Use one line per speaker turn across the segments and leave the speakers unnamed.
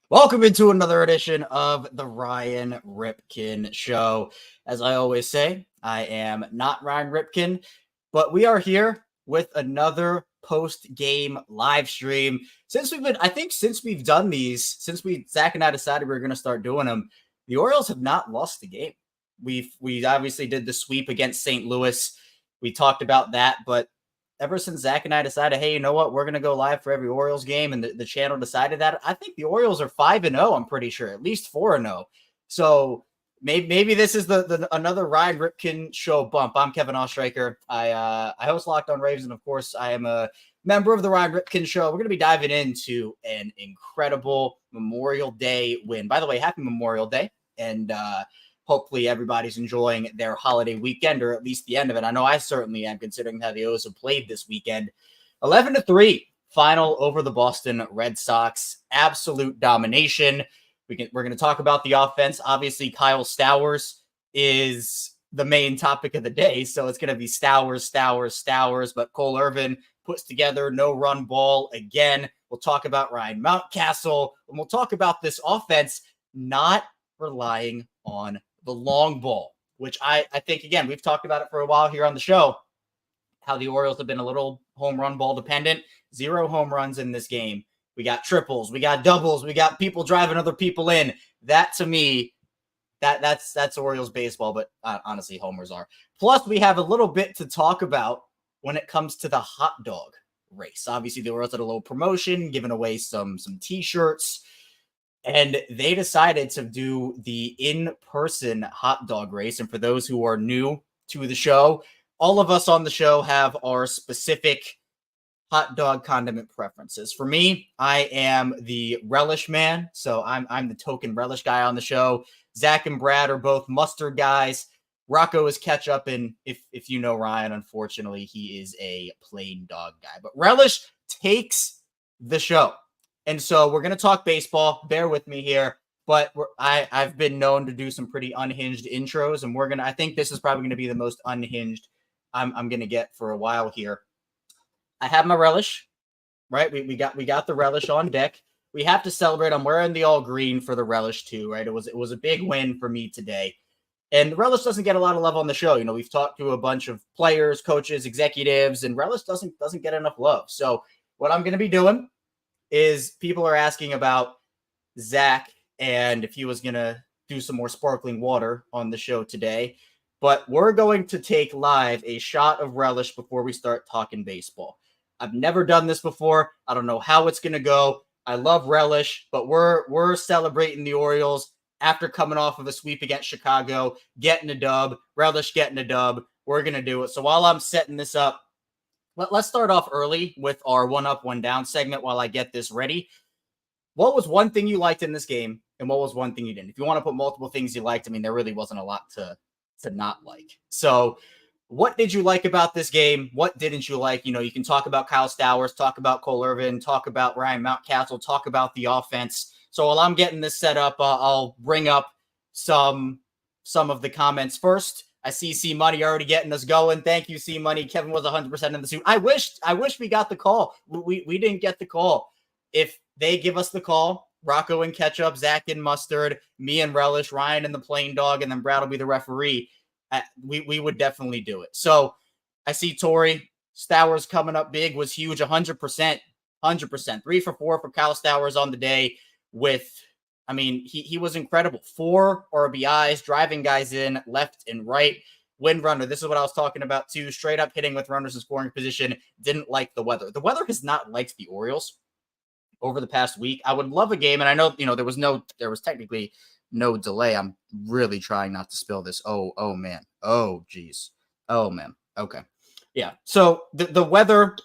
Welcome into another edition of the Ryan Ripken Show. As I always say, I am not Ryan Ripken, but we are here with another post-game live stream. Since we've done these, Zach and I decided we were going to start doing them, the Orioles have not lost the game. We obviously did the sweep against St. Louis. We talked about that, but ever since Zach and I decided, hey, you know what, we're going to go live for every Orioles game, and the channel decided that, I think the Orioles are 5-0. I'm pretty sure, at least 4-0. So maybe this is the another Ryan Ripken Show bump. I'm Kevin Ostreicher. I host Locked On Ravens, and of course, I am a member of the Ryan Ripken Show. We're going to be diving into an incredible Memorial Day win. By the way, happy Memorial Day, and hopefully everybody's enjoying their holiday weekend, or at least the end of it. I know I certainly am, considering how the O's have played this weekend. 11-3 final over the Boston Red Sox. Absolute domination. We're going to talk about the offense. Obviously, Kyle Stowers is the main topic of the day, so it's going to be Stowers. But Cole Irvin puts together no-run ball again. We'll talk about Ryan Mountcastle, and we'll talk about this offense not relying on the long ball, which I think, again, we've talked about it for a while here on the show, how the Orioles have been a little home run ball dependent. 0 home runs in this game. We got triples, we got doubles, we got people driving other people in. That, to me, that's Orioles baseball, but honestly, homers are. Plus, we have a little bit to talk about when it comes to the hot dog race. Obviously, the Orioles had a little promotion, giving away some T-shirts, and they decided to do the in-person hot dog race. And for those who are new to the show, all of us on the show have our specific hot dog condiment preferences. For me, I am the relish man, so I'm the token relish guy on the show. Zach and Brad are both mustard guys. Rocco is ketchup, and if you know Ryan, unfortunately, he is a plain dog guy. But relish takes the show. And so we're going to talk baseball. Bear with me here. But I've been known to do some pretty unhinged intros, and I think this is probably going to be the most unhinged I'm going to get for a while here. I have my relish, right? We got the relish on deck. We have to celebrate. I'm wearing the all green for the relish too, right? It was a big win for me today. And the relish doesn't get a lot of love on the show. You know, we've talked to a bunch of players, coaches, executives, and relish doesn't get enough love. So what I'm going to be doing is, people are asking about Zach and if he was going to do some more sparkling water on the show today. But we're going to take live a shot of relish before we start talking baseball. I've never done this before. I don't know how it's going to go. I love relish, but we're celebrating the Orioles after coming off of a sweep against Chicago, getting a dub, relish getting a dub. We're going to do it. So while I'm setting this up, let's start off early with our one up, one down segment while I get this ready. What was one thing you liked in this game, and what was one thing you didn't? If you want to put multiple things you liked, I mean, there really wasn't a lot to not like. So what did you like about this game? What didn't you like? You know, you can talk about Kyle Stowers, talk about Cole Irvin, talk about Ryan Mountcastle, talk about the offense. So while I'm getting this set up, I'll bring up some of the comments first. I see C Money already getting us going. Thank you, C Money. Kevin was 100% in the suit. I wish we got the call. We didn't get the call. If they give us the call, Rocco and ketchup, Zach and mustard, me and relish, Ryan and the plain dog, and then Brad will be the referee, we would definitely do it. So I see Tori Stowers coming up big, was huge, 100%. 3 for 4 for Kyle Stowers on the day with, I mean, he was incredible. 4 RBIs, driving guys in left and right. Wind runner, this is what I was talking about too. Straight up hitting with runners in scoring position. Didn't like the weather. The weather has not liked the Orioles over the past week. I would love a game, and I know, you know, there was technically no delay. I'm really trying not to spill this. Oh man. Oh geez. Oh man. Okay. Yeah. So the weather,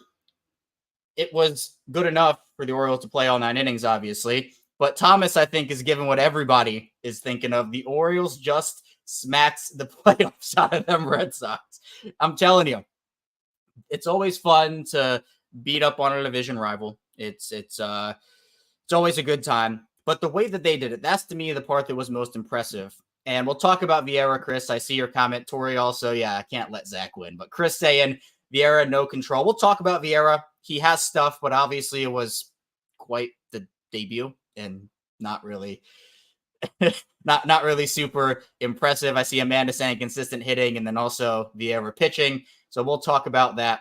it was good enough for the Orioles to play all 9 innings, obviously. But Thomas, I think, is given what everybody is thinking of. The Orioles just smacks the playoffs out of them Red Sox. I'm telling you, it's always fun to beat up on a division rival. It's always a good time. But the way that they did it, that's to me the part that was most impressive. And we'll talk about Vieira, Chris. I see your comment. Tori also, yeah, I can't let Zach win. But Chris saying Vieira, no control. We'll talk about Vieira. He has stuff, but obviously it was quite the debut and not really, not really super impressive. I see Amanda saying consistent hitting, and then also Vieira pitching. So we'll talk about that.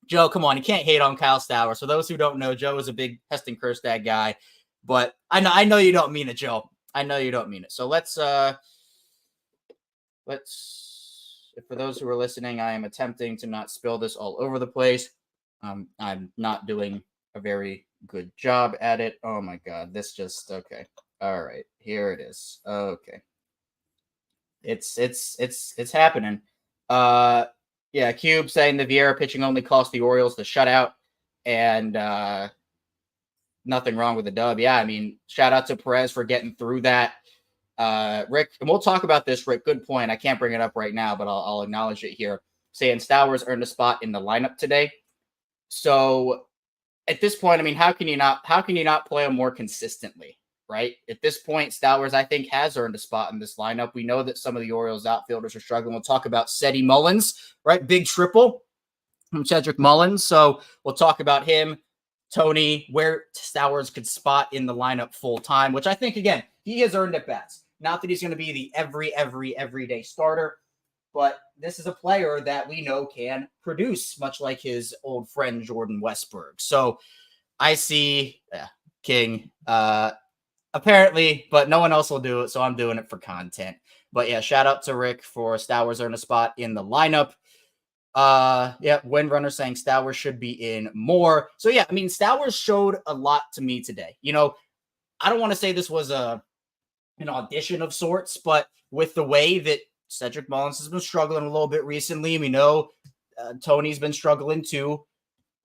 Joe, come on, you can't hate on Kyle Stowers. For those who don't know, Joe is a big Heston Kjerstad guy, but I know you don't mean it, Joe. I know you don't mean it. So let's for those who are listening, I am attempting to not spill this all over the place. I'm not doing a very good job at it. Oh my god, this just okay. All right, here it is. Okay. It's happening. Yeah, Cube saying the Vieira pitching only cost the Orioles the shutout, and nothing wrong with the dub. Yeah, I mean, shout out to Perez for getting through that. Rick, and we'll talk about this, Rick. Good point. I can't bring it up right now, but I'll acknowledge it here. Saying Stowers earned a spot in the lineup today. So at this point, I mean, how can you not play him more consistently? Right? At this point, Stowers, I think, has earned a spot in this lineup. We know that some of the Orioles outfielders are struggling. We'll talk about Ceddy Mullins, right? Big triple from Cedric Mullins. So we'll talk about him, Tony, where Stowers could spot in the lineup full time, which I think, again, he has earned at bats. Not that he's going to be the everyday starter, but this is a player that we know can produce, much like his old friend Jordan Westburg. So I see King, apparently, but no one else will do it, so I'm doing it for content. But yeah, shout out to Rick for Stowers earn a spot in the lineup. Yeah, Windrunner saying Stowers should be in more. So yeah, I mean, Stowers showed a lot to me today. You know, I don't want to say this was an audition of sorts, but with the way that Cedric Mullins has been struggling a little bit recently, we know Tony's been struggling too.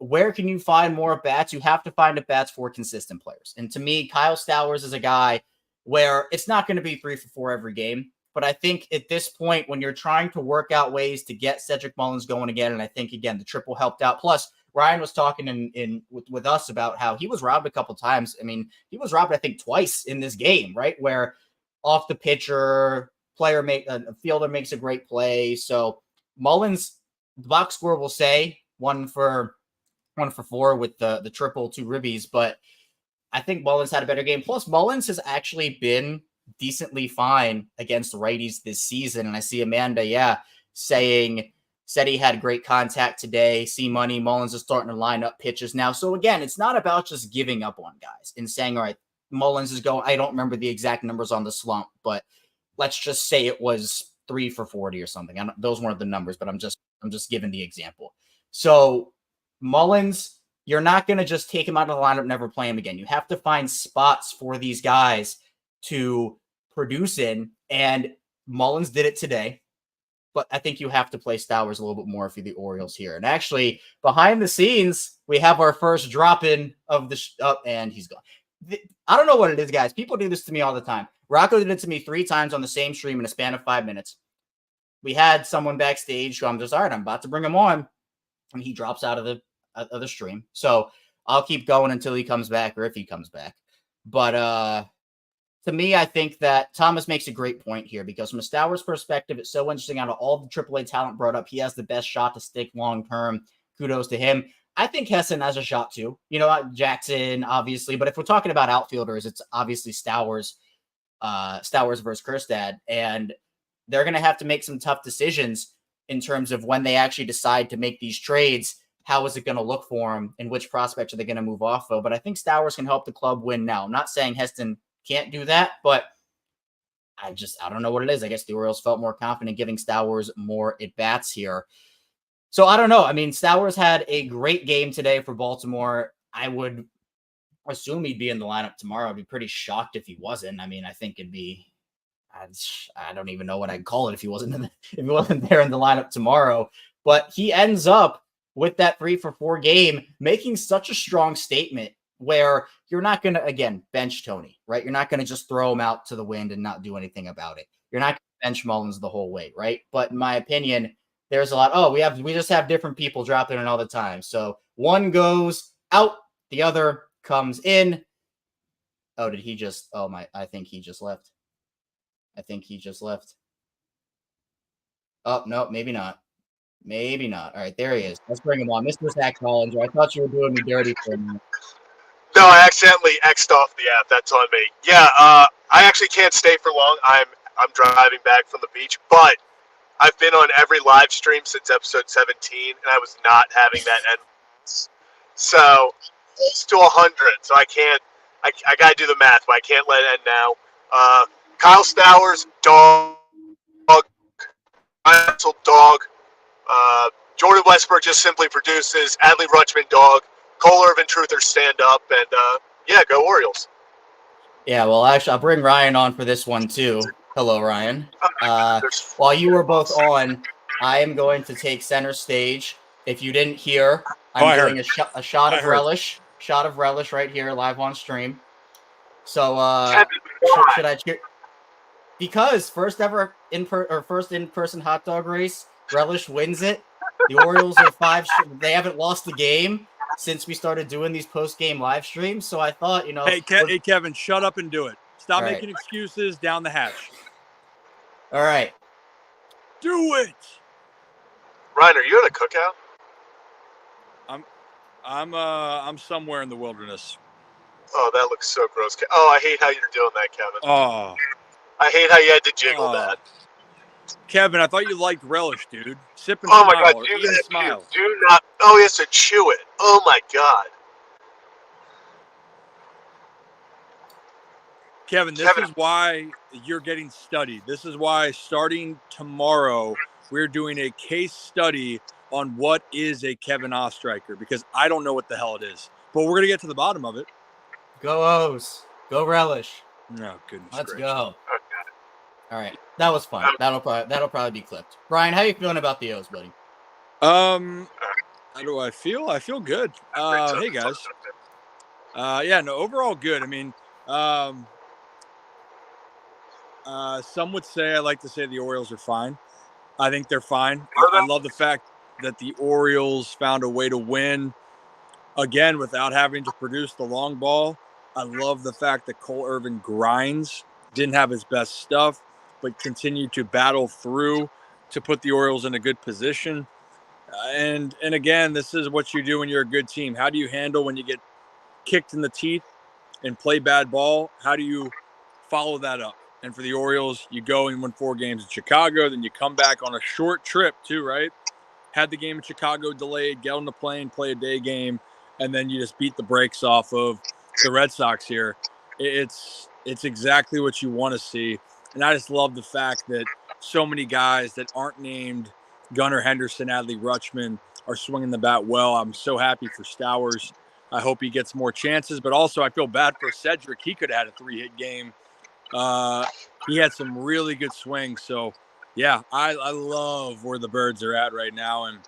Where can you find more bats? You have to find at bats for consistent players. And to me, Kyle Stowers is a guy where it's not going to be 3 for 4 every game. But I think at this point, when you're trying to work out ways to get Cedric Mullins going again, and I think, again, the triple helped out. Plus, Ryan was talking with us about how he was robbed a couple times. I mean, he was robbed, I think, twice in this game, right? Where off the pitcher, a fielder makes a great play. So Mullins, the box score will say 1 for 4 with the triple, 2 ribbies, but I think Mullins had a better game. Plus, Mullins has actually been decently fine against righties this season. And I see Amanda, said he had great contact today. See money. Mullins is starting to line up pitches now. So again, it's not about just giving up on guys and saying, all right, Mullins is going. I don't remember the exact numbers on the slump, but let's just say it was 3 for 40 or something. Those weren't the numbers, but I'm just giving the example. So Mullins, you're not going to just take him out of the lineup, never play him again. You have to find spots for these guys to produce in, and Mullins did it today. But I think you have to play Stowers a little bit more if you're the Orioles here. And actually, behind the scenes, we have our first drop-in of the and he's gone. I don't know what it is, guys. People do this to me all the time. Rocco did it to me 3 times on the same stream in a span of 5 minutes. We had someone backstage who I'm just, all right, I'm about to bring him on. And he drops out of the stream. So I'll keep going until he comes back, or if he comes back. But to me, I think that Thomas makes a great point here, because from a Stowers perspective, it's so interesting. Out of all the AAA talent brought up, he has the best shot to stick long term. Kudos to him. I think Heston has a shot too. You know, Jackson, obviously. But if we're talking about outfielders, it's obviously Stowers versus Kjerstad. And they're going to have to make some tough decisions in terms of when they actually decide to make these trades. How is it going to look for them, and which prospects are they going to move off of? But I think Stowers can help the club win now. I'm not saying Heston can't do that, but I don't know what it is. I guess the Orioles felt more confident giving Stowers more at-bats here. So I don't know. I mean, Stowers had a great game today for Baltimore. I would assume he'd be in the lineup tomorrow. I'd be pretty shocked if he wasn't. I mean, I think it'd be, I don't even know what I'd call it if he wasn't there in the lineup tomorrow. But he ends up with that 3 for 4 game, making such a strong statement where you're not going to, again, bench Tony, right? You're not going to just throw him out to the wind and not do anything about it. You're not going to bench Mullins the whole way, right? But in my opinion, there's a lot. We just have different people dropping in all the time. So one goes out, the other comes in. Oh, did he just? Oh my! I think he just left. Oh no, maybe not. Maybe not. All right, there he is. Let's bring him on, Mr. Zach Hollinger. I thought you were doing me dirty for a minute.
No, I accidentally X'd off the app. That's on me. Yeah, I actually can't stay for long. I'm driving back from the beach, but I've been on every live stream since episode 17, and I was not having that end. So, close to 100. So I can't. I gotta do the math, but I can't let it end now. Kyle Stowers, dog. Dog. Jordan Westbrook just simply produces. Adley Rutschman, dog. Cole Irvin, truther, stand up, and yeah, go Orioles.
Yeah, well, actually, I'll bring Ryan on for this one too. Hello, Ryan. While you were both on, I am going to take center stage. If you didn't hear, I'm doing a shot of relish. Shot of relish right here, live on stream. So, should I cheer? Because first in-person hot dog race, Relish wins it. The Orioles are they haven't lost the game since we started doing these post-game live streams. So I thought,
Hey, Kevin, shut up and do it. Stop making excuses. Down the hatch.
All right.
Do it.
Ryan, are you at a cookout?
I'm somewhere in the wilderness.
Oh, that looks so gross. Oh, I hate how you're doing that, Kevin.
Oh.
I hate how you had to jiggle that.
Kevin, I thought you liked relish, dude. Sip and
smile.
Oh my
God,
do that. Smile.
Do not. Oh, he has to chew it. Oh my God.
Kevin, this is why you're getting studied. This is why starting tomorrow, we're doing a case study on what is a Kevin Ostriker, because I don't know what the hell it is. But we're going to get to the bottom of it.
Go O's. Go Relish.
No, goodness
Let's
gracious.
go. All right. That was fun. That'll probably be clipped. Brian, how you feeling about the O's, buddy?
How do I feel? I feel good. Hey, guys. Overall good. I mean, some would say, I like to say the Orioles are fine. I think they're fine. I love the fact that the Orioles found a way to win, again, without having to produce the long ball. I love the fact that Cole Irvin grinds, didn't have his best stuff, but continued to battle through to put the Orioles in a good position. And again, this is what you do when you're a good team. How do you handle when you get kicked in the teeth and play bad ball? How do you follow that up? And for the Orioles, you go and win 4 games in Chicago, then you come back on a short trip too, right? Had the game in Chicago delayed, get on the plane, play a day game, and then you just beat the brakes off of the Red Sox here. It's exactly what you want to see. And I just love the fact that so many guys that aren't named Gunnar Henderson, Adley Rutschman, are swinging the bat well. I'm so happy for Stowers. I hope he gets more chances. But also, I feel bad for Cedric. He could have had a 3-hit game. He had some really good swings. So, yeah, I love where the Birds are at right now. And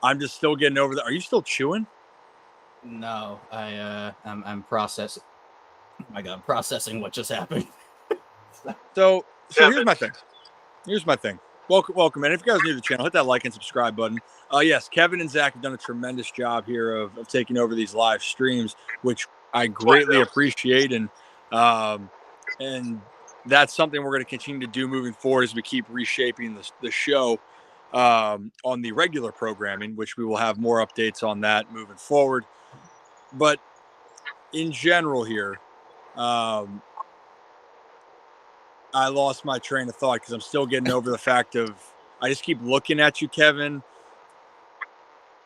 I'm just still getting over that. Are you still chewing?
No, I'm processing. Oh my God, I'm processing what just happened.
So here's my thing. Welcome, man. If you guys are new to the channel, hit that like and subscribe button. Yes, Kevin and Zach have done a tremendous job here of taking over these live streams, which I greatly appreciate. And that's something we're going to continue to do moving forward as we keep reshaping the show on the regular programming, which we will have more updates on that moving forward. But in general here, I lost my train of thought because I'm still getting over the fact of I just keep looking at you, Kevin.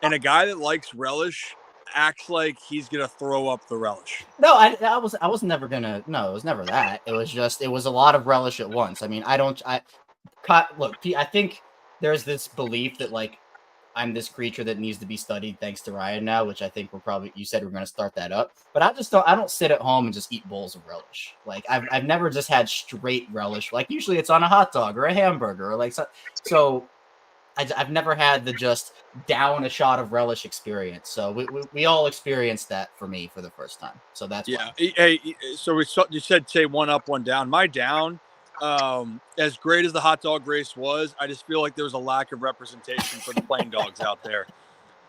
And a guy that likes relish acts like he's gonna throw up the relish.
No, I was never gonna. No, it was never that. It was a lot of relish at once. I mean, look. I think there's this belief that like I'm this creature that needs to be studied thanks to Ryan now, which I think you said we're going to start that up. But I don't sit at home and just eat bowls of relish. Like I've never just had straight relish. Like usually it's on a hot dog or a hamburger or like so I've never had the just down a shot of relish experience. So we all experienced that for me for the first time. So that's
why. Hey, so you said say one up, one down. My down, as great as the hot dog race was, I just feel like there was a lack of representation for the plain dogs out there.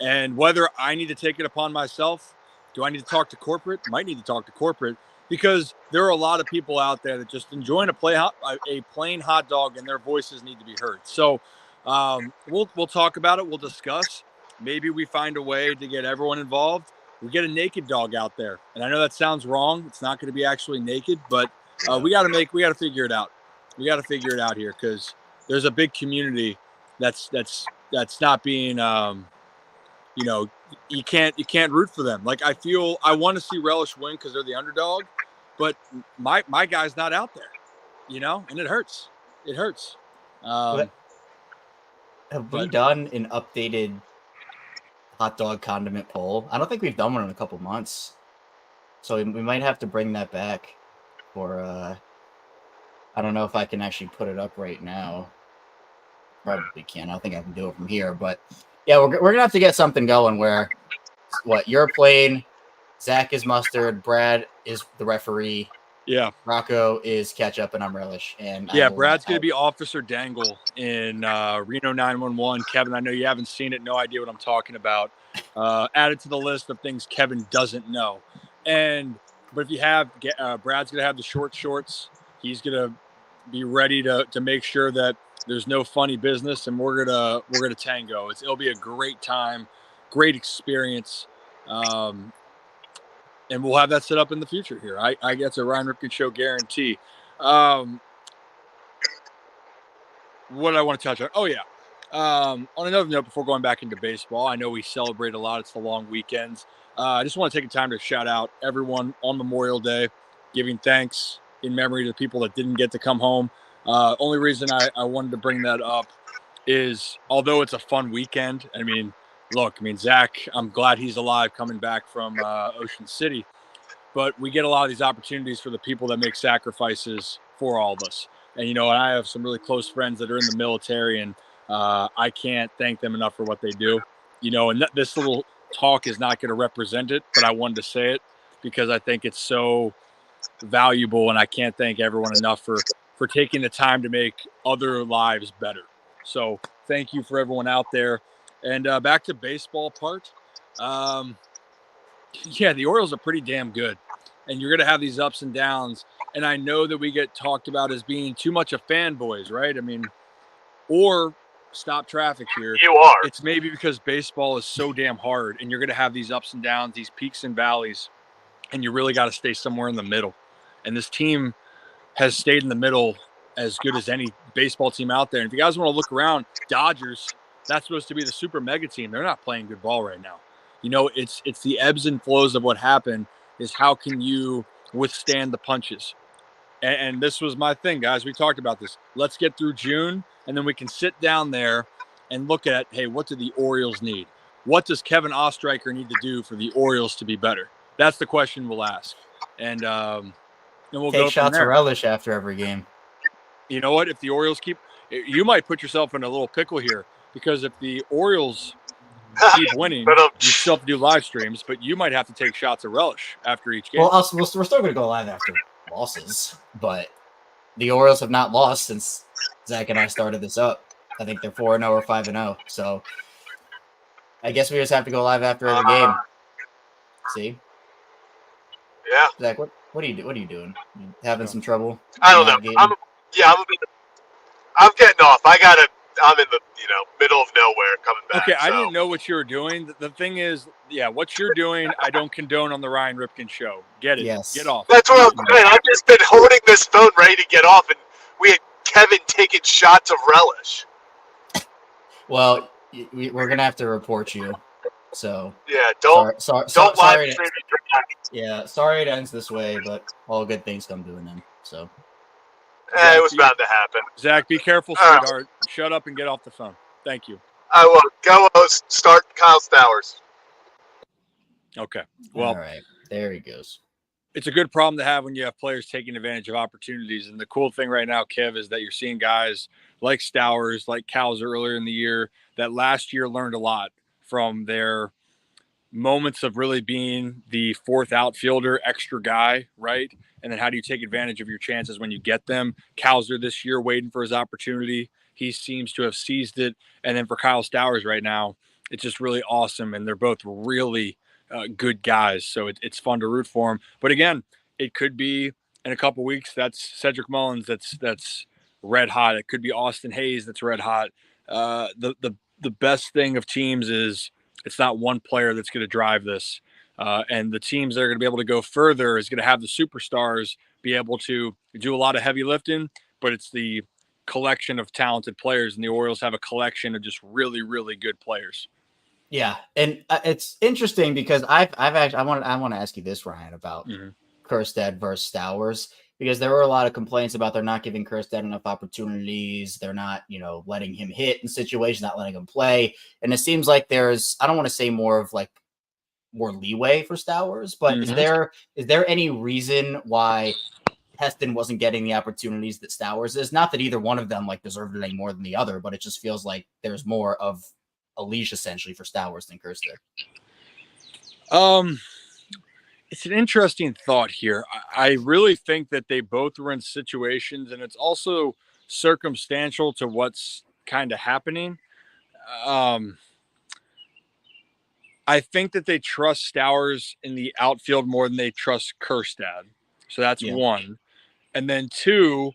And whether I need to take it upon myself, do I need to talk to corporate? Might need to talk to corporate because there are a lot of people out there that just enjoying a plain hot dog and their voices need to be heard. So we'll talk about it. We'll discuss. Maybe we find a way to get everyone involved. we get a naked dog out there. And I know that sounds wrong. It's not going to be actually naked, but we got to figure it out. We got to figure it out here because there's a big community that's not being, you can't root for them. Like I want to see Relish win because they're the underdog, but my guy's not out there, and it hurts. It hurts.
But have we done an updated hot dog condiment poll? I don't think we've done one in a couple months, so we might have to bring that back. Or I don't know if I can actually put it up right now. Probably can. I don't think I can do it from here, but yeah, we're gonna have to get something going where you're playing, Zach is mustard, Brad is the referee.
Yeah.
Rocco is ketchup and I'm relish. And
Brad's going to be Officer Dangle in Reno 911. Kevin, I know you haven't seen it. No idea what I'm talking about. Added to the list of things Kevin doesn't know. But if you have, Brad's going to have the short shorts. He's going to be ready to make sure that there's no funny business, and we're gonna tango. It'll be a great time, great experience. And we'll have that set up in the future here. I guess a Ryan Ripken show guarantee. What did I want to touch on? Oh, yeah. On another note, before going back into baseball, I know we celebrate a lot. It's the long weekends. I just want to take a time to shout out everyone on Memorial Day, giving thanks in memory to the people that didn't get to come home. Only reason I wanted to bring that up is, although it's a fun weekend, Zach, I'm glad he's alive coming back from Ocean City. But we get a lot of these opportunities for the people that make sacrifices for all of us. And, I have some really close friends that are in the military, and I can't thank them enough for what they do. And this little talk is not going to represent it, but I wanted to say it because I think it's so valuable, and I can't thank everyone enough for taking the time to make other lives better. So thank you for everyone out there. And back to baseball part. The Orioles are pretty damn good. And you're going to have these ups and downs. And I know that we get talked about as being too much of fanboys, right? Or stop traffic here.
You are.
It's maybe because baseball is so damn hard, and you're going to have these ups and downs, these peaks and valleys, and you really got to stay somewhere in the middle. And this team has stayed in the middle as good as any baseball team out there. And if you guys want to look around, Dodgers, that's supposed to be the super mega team. They're not playing good ball right now. It's the ebbs and flows of what happened is how can you withstand the punches? And this was my thing, guys. We talked about this. Let's get through June, and then we can sit down there and look at, hey, what do the Orioles need? What does Kevin Ostreicher need to do for the Orioles to be better? That's the question we'll ask. And we'll
take
go
shots
of
relish after every game.
You know what? If the Orioles you might put yourself in a little pickle here, because if the Orioles keep winning, you still have to do live streams, but you might have to take shots of relish after each game.
Well, we're still going to go live after losses, but the Orioles have not lost since Zach and I started this up. I think they're 4-0 or 5-0. So I guess we just have to go live after every game. See?
Yeah.
Zach, what are you doing? You having some trouble?
I don't know. I'm getting off. I'm in the middle of nowhere coming back.
Okay, I didn't know what you were doing. The thing is, what you're doing, I don't condone on the Ryan Ripken show. Get it?
Yes.
Get off.
That's what I'm saying. I've just been holding this phone ready to get off, and we had Kevin taking shots of relish.
Well, we're gonna have to report you. So
yeah, don't live stream it.
Yeah, sorry it ends this way, but all good things come to an end. So.
It was bound to happen.
Zach, be careful, sweetheart. Shut up and get off the phone. Thank you.
I will. Go start Kyle Stowers.
Okay. Well,
all right. There he goes.
It's a good problem to have when you have players taking advantage of opportunities. And the cool thing right now, Kev, is that you're seeing guys like Stowers, like Cowser earlier in the year, that last year learned a lot from their moments of really being the fourth outfielder, extra guy, right? And then how do you take advantage of your chances when you get them? Cowser this year waiting for his opportunity. He seems to have seized it. And then for Kyle Stowers right now, it's just really awesome. And they're both really good guys. So it's fun to root for them. But again, it could be in a couple weeks, that's Cedric Mullins that's red hot. It could be Austin Hayes that's red hot. The best thing of teams is it's not one player that's going to drive this. And the teams that are going to be able to go further is going to have the superstars be able to do a lot of heavy lifting, but it's the collection of talented players, and the Orioles have a collection of just really, really good players.
Yeah, and it's interesting because I've actually I want to ask you this, Ryan, about Kjerstad versus Stowers, because there were a lot of complaints about they're not giving Kjerstad enough opportunities. They're not, letting him hit in situations, not letting him play. And it seems like there's, I don't want to say more leeway for Stowers, but is there any reason why Heston wasn't getting the opportunities that Stowers is? Not that either one of them deserved it any more than the other, but it just feels like there's more of a leash essentially for Stowers than Kjerstad.
It's an interesting thought here. I really think that they both were in situations, and it's also circumstantial to what's kind of happening. I think that they trust Stowers in the outfield more than they trust Kjerstad. So that's one. And then two,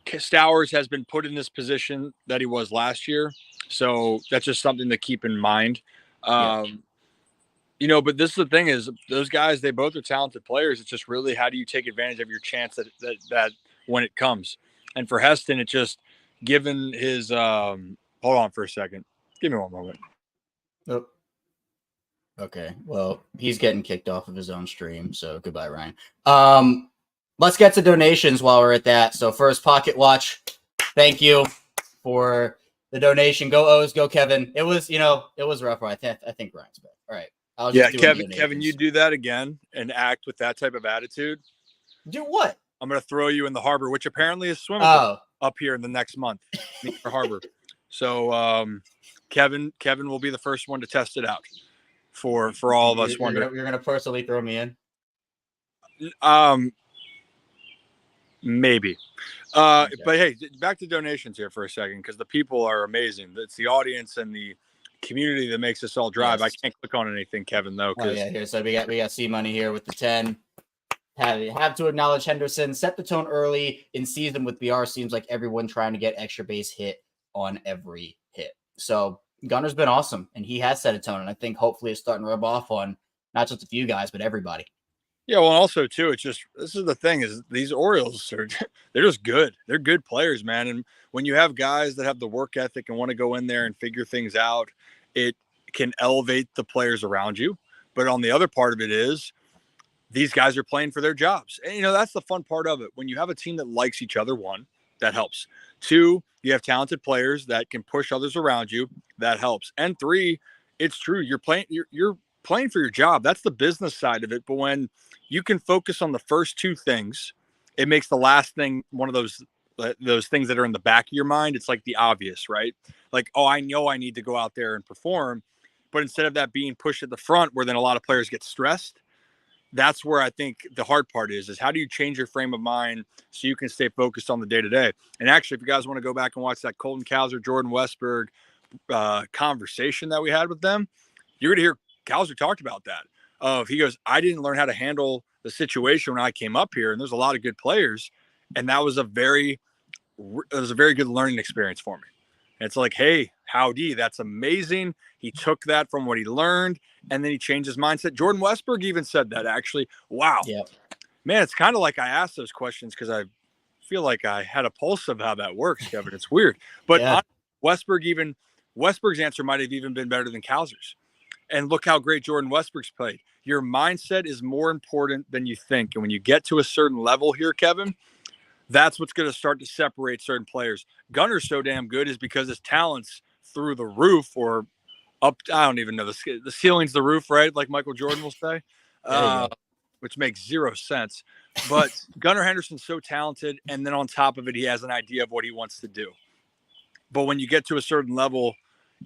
Stowers has been put in this position that he was last year. So that's just something to keep in mind. But this is the thing is those guys, they both are talented players. It's just really how do you take advantage of your chance that when it comes. And for Heston, it just given his hold on for a second. Give me one moment.
Oh. Okay. Well, he's getting kicked off of his own stream. So goodbye, Ryan. Let's get to donations while we're at that. So first, Pocket Watch. Thank you for the donation. Go O's, go Kevin. It was rough. I think Ryan's back. All right.
Kevin, you do that again and act with that type of attitude.
Do what?
I'm going to throw you in the harbor, which apparently is swimmable up here in the next month. For harbor. So Kevin will be the first one to test it out for all of us.
You're going to personally throw me in?
Maybe. Okay. But hey, back to donations here for a second, because the people are amazing. It's the audience and the community that makes us all drive. Yes. I can't click on anything, Kevin, though.
Here. So we got C Money here with the 10. Have to acknowledge Henderson. Set the tone early in season with BR. Seems like everyone trying to get extra base hit on every hit. So Gunner's been awesome, and he has set a tone. And I think hopefully it's starting to rub off on not just a few guys, but everybody.
Yeah, well, also too, it's just this is the thing is these Orioles they're just good. They're good players, man. And when you have guys that have the work ethic and want to go in there and figure things out, it can elevate the players around you. But on the other part of it is these guys are playing for their jobs. And, that's the fun part of it. When you have a team that likes each other, one, that helps. Two, you have talented players that can push others around you. That helps. And three, it's true. You're playing for your job. That's the business side of it. But when you can focus on the first two things, it makes the last thing one of those things that are in the back of your mind. It's like the obvious, right? Like, oh, I know I need to go out there and perform. But instead of that being pushed at the front where then a lot of players get stressed, that's where I think the hard part is how do you change your frame of mind so you can stay focused on the day-to-day? And actually, if you guys want to go back and watch that Colton Cowser, Jordan Westberg conversation that we had with them, you're going to hear Cowser talked about that. He goes, I didn't learn how to handle the situation when I came up here, and there's a lot of good players, and that was a very good learning experience for me. And it's like, hey, howdy, that's amazing. He took that from what he learned, and then he changed his mindset. Jordan Westberg even said that, actually. Wow.
Yep.
Man, it's kind of like I asked those questions because I feel like I had a pulse of how that works, Kevin. It's weird. But Westberg's answer might have even been better than Cowser's. And look how great Jordan Westberg's played. Your mindset is more important than you think. And when you get to a certain level here, Kevin, that's what's going to start to separate certain players. Gunner's so damn good is because his talent's through the roof or up. I don't even know. The ceiling's the roof, right? Like Michael Jordan will say, which makes zero sense. But Gunnar Henderson's so talented. And then on top of it, he has an idea of what he wants to do. But when you get to a certain level,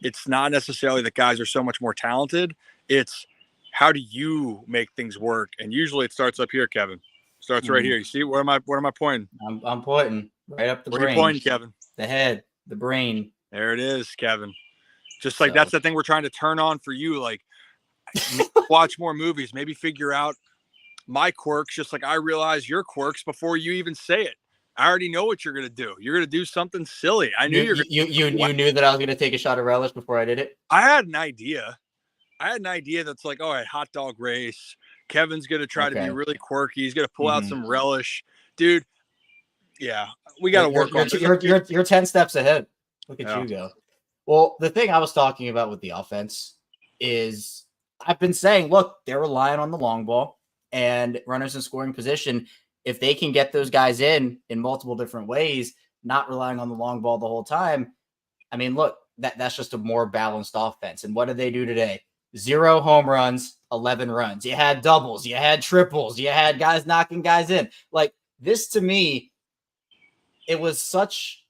it's not necessarily that guys are so much more talented. It's how do you make things work? And usually it starts up here, Kevin. Starts right here. You see, where am I pointing?
I'm pointing right up the brain.
Where are you pointing, Kevin?
The head, the brain.
There it is, Kevin. Just like that's the thing we're trying to turn on for you. Like, watch more movies, maybe figure out my quirks, just like I realize your quirks before you even say it. I already know what you're going to do. You're going to do something silly. I knew
you knew that I was going to take a shot of relish before I did it.
I had an idea. I had an idea that's like, all right, hot dog race. Kevin's going to try to be
Okay.
really quirky. He's going to pull out
Mhm.
some relish. Dude, yeah, we got
You're
to
you're
work
you're
on
t- you're you're you're 10 steps ahead. Look at
Yeah.
you go. Well, the thing I was talking about with the offense is I've been saying, look, they're relying on the long ball and runners in scoring position. If they can get those guys in multiple different ways, not relying on the long ball the whole time, I mean, look, that's just a more balanced offense. And what did they do today? 0 home runs, 11 runs. You had doubles, you had triples, you had guys knocking guys in. Like this to me, it was such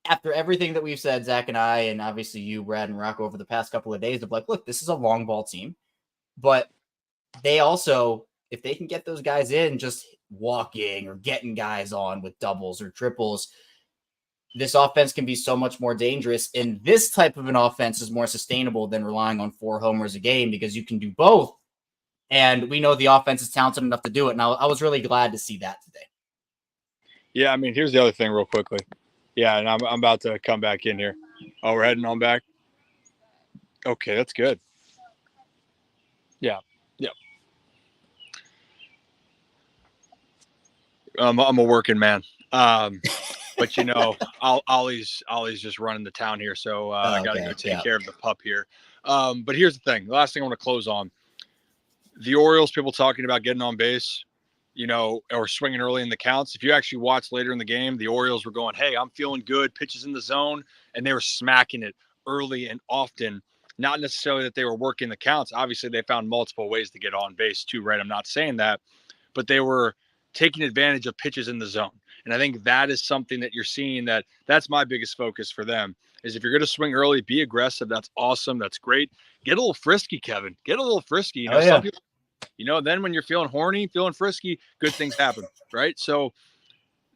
after everything that we've said, Zach and I, and obviously you, Brad and Rocco, over the past couple of days of like, look, this is a long ball team, but they also, if they can get those guys in, just walking or getting guys on with doubles or triples, this offense can be so much more dangerous. And this type of an offense is more sustainable than relying on 4 homers a game because you can do both. And we know the offense is talented enough to do it. And I was really glad to see that today.
Yeah, I mean, here's the other thing real quickly. Yeah, and I'm about to come back in here. Oh, we're heading on back? Okay, that's good. Yeah. Yep. I'm a working man. But you know, Ollie's just running the town here, so I got to go take care of the pup here. But here's the thing. The last thing I want to close on. The Orioles, people talking about getting on base, you know, or swinging early in the counts. If you actually watch later in the game, the Orioles were going, hey, I'm feeling good, pitches in the zone, and they were smacking it early and often. Not necessarily that they were working the counts. Obviously, they found multiple ways to get on base too, right? I'm not saying that, but they were taking advantage of pitches in the zone. And I think that is something that you're seeing that's my biggest focus for them is if you're going to swing early, be aggressive. That's awesome. That's great. Get a little frisky, Kevin. Get a little frisky. You know, some people, you know, then when you're feeling horny, feeling frisky, good things happen, right? So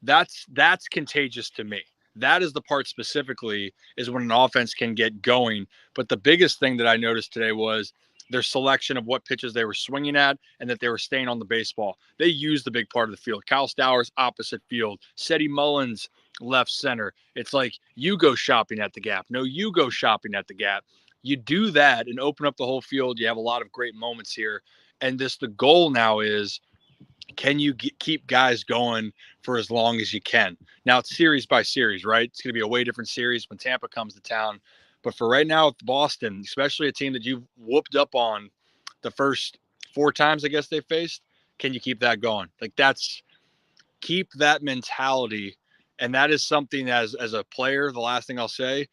that's contagious to me. That is the part specifically is when an offense can get going. But the biggest thing that I noticed today was their selection of what pitches they were swinging at and that they were staying on the baseball. They used the big part of the field. Kyle Stowers, opposite field. Seti Mullins, left center. It's like you go shopping at the gap. No, you go shopping at the gap. You do that and open up the whole field. You have a lot of great moments here. And the goal now is, can you keep guys going for as long as you can? Now it's series by series, right? It's going to be a way different series when Tampa comes to town. But for right now with Boston, especially a team that you've whooped up on the first 4 times, I guess they faced, can you keep that going? Like keep that mentality. And that is something as a player, the last thing I'll say.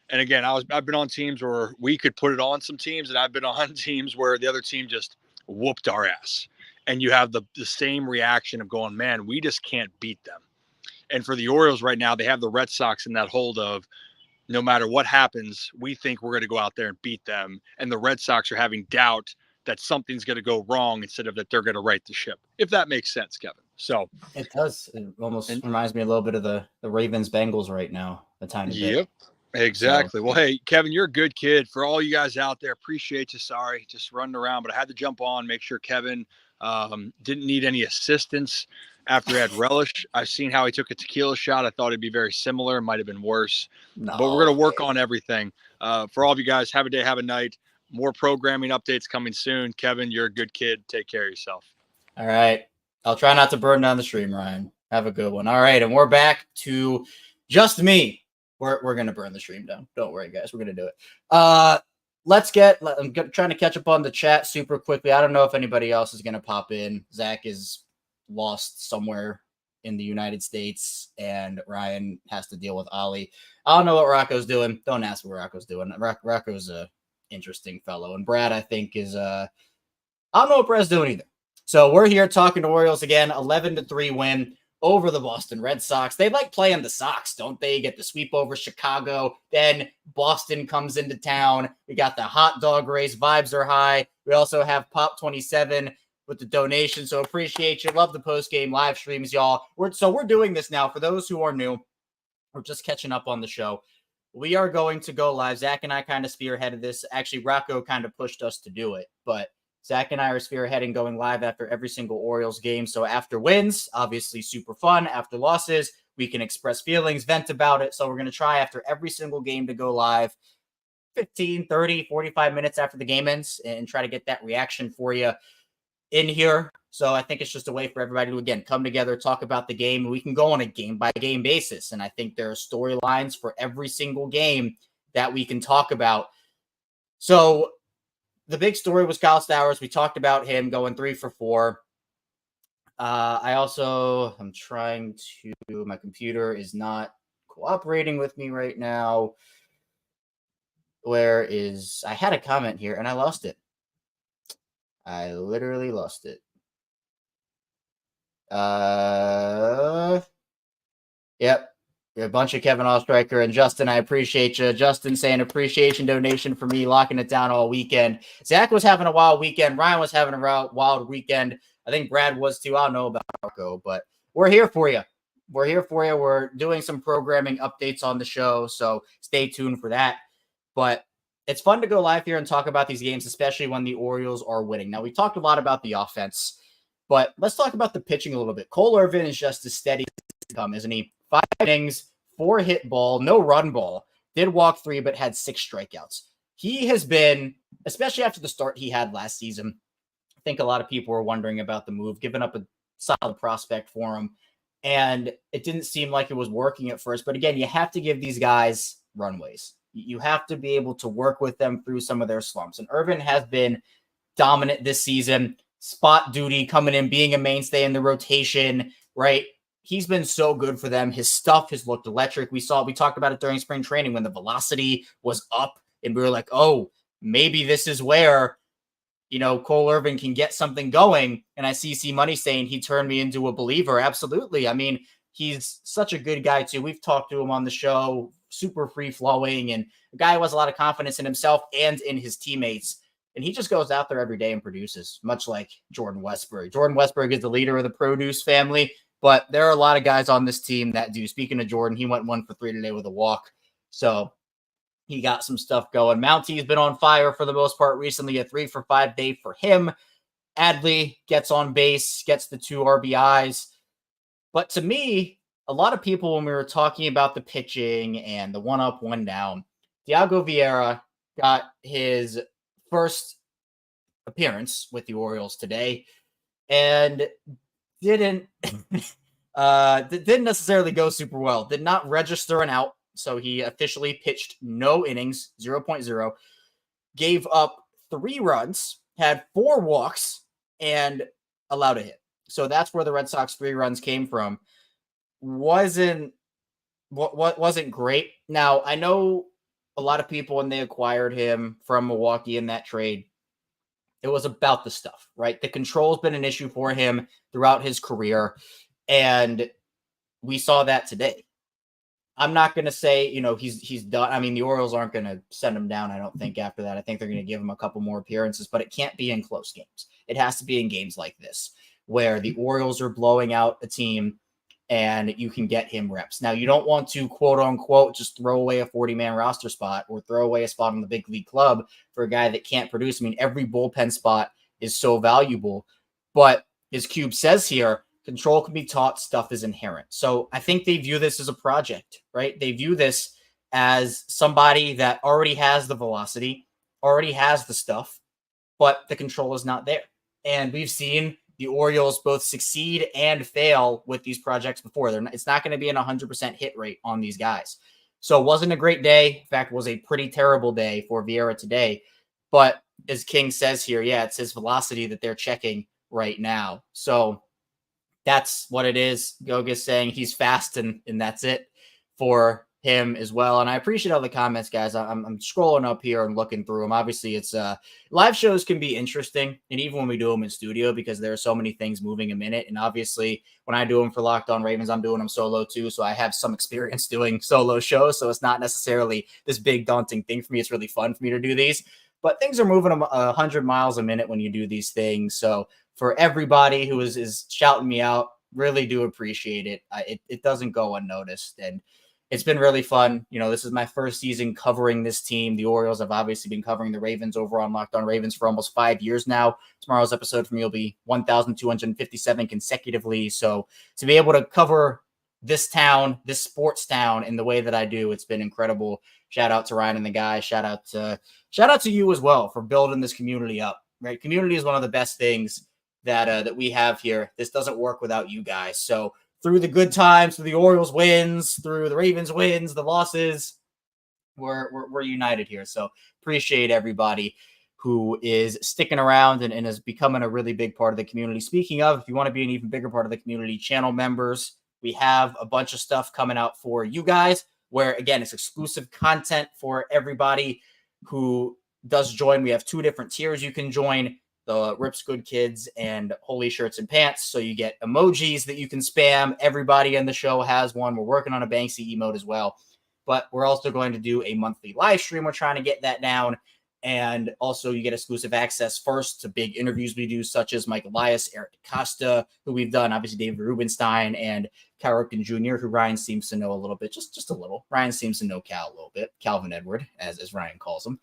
And again, I've been on teams where we could put it on some teams, and I've been on teams where the other team just whooped our ass. And you have the same reaction of going, man, we just can't beat them. And for the Orioles right now, they have the Red Sox in that hold of no matter what happens, we think we're going to go out there and beat them. And the Red Sox are having doubt that something's going to go wrong instead of that they're going to right the ship, if that makes sense, Kevin. So
it does. It almost reminds me a little bit of the Ravens Bengals right now, a tiny bit.
Yep. Exactly. So, well, hey, Kevin, you're a good kid. For all you guys out there, appreciate you. Sorry, just running around, but I had to jump on, make sure Kevin didn't need any assistance after he had relish. I've seen how he took a tequila shot. I thought it'd be very similar. It might have been worse. No, but we're going to work on everything. For all of you guys, have a day, have a night. More programming updates coming soon. Kevin, you're a good kid. Take care of yourself.
All right. I'll try not to burn down the stream, Ryan. Have a good one. All right. And we're back to just me. We're going to burn the stream down. Don't worry, guys. We're going to do it. I'm trying to catch up on the chat super quickly. I don't know if anybody else is going to pop in. Zach is lost somewhere in the United States, and Ryan has to deal with Ollie. I don't know what Rocco's doing. Don't ask what Rocco's doing. Rocco's a interesting fellow. And Brad, I think, is I don't know what Brad's doing either. So we're here talking to Orioles again, 11-3 win over the Boston Red Sox. They like playing the Sox, don't they? Get the sweep over Chicago. Then Boston comes into town. We got the hot dog race. Vibes are high. We also have Pop 27 with the donation. So appreciate you. Love the post-game live streams, y'all. We're doing this now. For those who are new, we're just catching up on the show. We are going to go live. Zach and I kind of spearheaded this. Actually, Rocco kind of pushed us to do it, but Zach and I are spearheading going live after every single Orioles game. So after wins, obviously super fun. After losses, we can express feelings, vent about it. So we're going to try after every single game to go live. 15, 30, 45 minutes after the game ends and try to get that reaction for you in here. So I think it's just a way for everybody to, again, come together, talk about the game. We can go on a game-by-game basis, and I think there are storylines for every single game that we can talk about. So the big story was Kyle Stowers. We talked about him going 3 for 4. I'm trying to, my computer is not cooperating with me right now. I had a comment here and I lost it. I literally lost it. Yep. A bunch of Kevin Ostriker and Justin. I appreciate you. Justin saying appreciation donation for me locking it down all weekend. Zach was having a wild weekend. Ryan was having a wild weekend. I think Brad was too. I don't know about Marco, but we're here for you. We're doing some programming updates on the show, so stay tuned for that. But it's fun to go live here and talk about these games, especially when the Orioles are winning. Now, we talked a lot about the offense, but let's talk about the pitching a little bit. Cole Irvin is just as steady as come, isn't he? 5 innings, 4 hit ball, no run ball. Did walk 3, but had 6 strikeouts. He has been, especially after the start he had last season, I think a lot of people were wondering about the move, giving up a solid prospect for him. And it didn't seem like it was working at first. But again, you have to give these guys runways. You have to be able to work with them through some of their slumps. And Irvin has been dominant this season. Spot duty, coming in, being a mainstay in the rotation, right? He's been so good for them. His stuff has looked electric. We talked about it during spring training when the velocity was up. And we were like, oh, maybe this is where, Cole Irvin can get something going. And I see Money saying he turned me into a believer. Absolutely. I mean, he's such a good guy too. We've talked to him on the show, super free flowing, and a guy who has a lot of confidence in himself and in his teammates. And he just goes out there every day and produces, much like Jordan Westburg. Jordan Westburg is the leader of the produce family, but there are a lot of guys on this team that do. Speaking of Jordan, he went 1 for 3 today with a walk. So he got some stuff going. Mounty's been on fire for the most part recently. A 3 for 5 day for him. Adley gets on base, gets the 2 RBIs. But to me, a lot of people, when we were talking about the pitching and the 1 up, 1 down, Thiago Vieira got his first appearance with the Orioles today and didn't necessarily go super well. Did not register an out. So he officially pitched no innings, 0.0, gave up 3 runs, had 4 walks, and allowed a hit. So that's where the Red Sox 3 runs came from. Wasn't great. Now, I know a lot of people, when they acquired him from Milwaukee in that trade, it was about the stuff, right? The control's been an issue for him throughout his career, and we saw that today. I'm not going to say, he's done. I mean, the Orioles aren't going to send him down, I don't think, after that. I think they're going to give him a couple more appearances, but it can't be in close games. It has to be in games like this, where the Orioles are blowing out a team and you can get him reps. Now, you don't want to, quote unquote, just throw away a 40-man roster spot or throw away a spot on the big league club for a guy that can't produce. I mean, every bullpen spot is so valuable, but as Cube says here, control can be taught, stuff is inherent. So I think they view this as a project, right? They view this as somebody that already has the velocity, already has the stuff, but the control is not there. And we've seen the Orioles both succeed and fail with these projects before. It's not going to be an 100% hit rate on these guys. So it wasn't a great day. In fact, it was a pretty terrible day for Vieira today. But as King says here, yeah, it's his velocity that they're checking right now. So that's what it is. Goga's saying he's fast, and that's it for him as well. And I appreciate all the comments, guys. I'm scrolling up here and looking through them. Obviously, it's live shows can be interesting, and even when we do them in studio, because there are so many things moving a minute. And obviously, when I do them for Locked On Ravens, I'm doing them solo too, so I have some experience doing solo shows. So it's not necessarily this big daunting thing for me. It's really fun for me to do these, but things are moving 100 miles a minute when you do these things. So for everybody who is shouting me out, really do appreciate it. It doesn't go unnoticed, and it's been really fun. This is my first season covering this team. The Orioles have obviously been covering the Ravens over on Locked On Ravens for almost 5 years now. Tomorrow's episode for me will be 1,257 consecutively. So to be able to cover this town, this sports town, in the way that I do. It's been incredible. Shout out to Ryan and the guys. Shout out to you as well for building this community up. Right, community is one of the best things that we have here. This doesn't work without you guys. So through the good times, through the Orioles wins, through the Ravens wins, the losses, we're united here. So appreciate everybody who is sticking around and is becoming a really big part of the community. Speaking of, if you want to be an even bigger part of the community, channel members, we have a bunch of stuff coming out for you guys where, again, it's exclusive content for everybody who does join. We have 2 different tiers you can join, the Rips Good Kids and Holy Shirts and Pants. So you get emojis that you can spam. Everybody in the show has one. We're working on a Banksy emote as well. But we're also going to do a monthly live stream. We're trying to get that down. And also you get exclusive access first to big interviews we do, such as Mike Elias, Eric Costa, who we've done, obviously David Rubenstein, and Cal Ripken Jr., who Ryan seems to know a little bit, just a little. Ryan seems to know Cal a little bit, Calvin Edward, as Ryan calls him.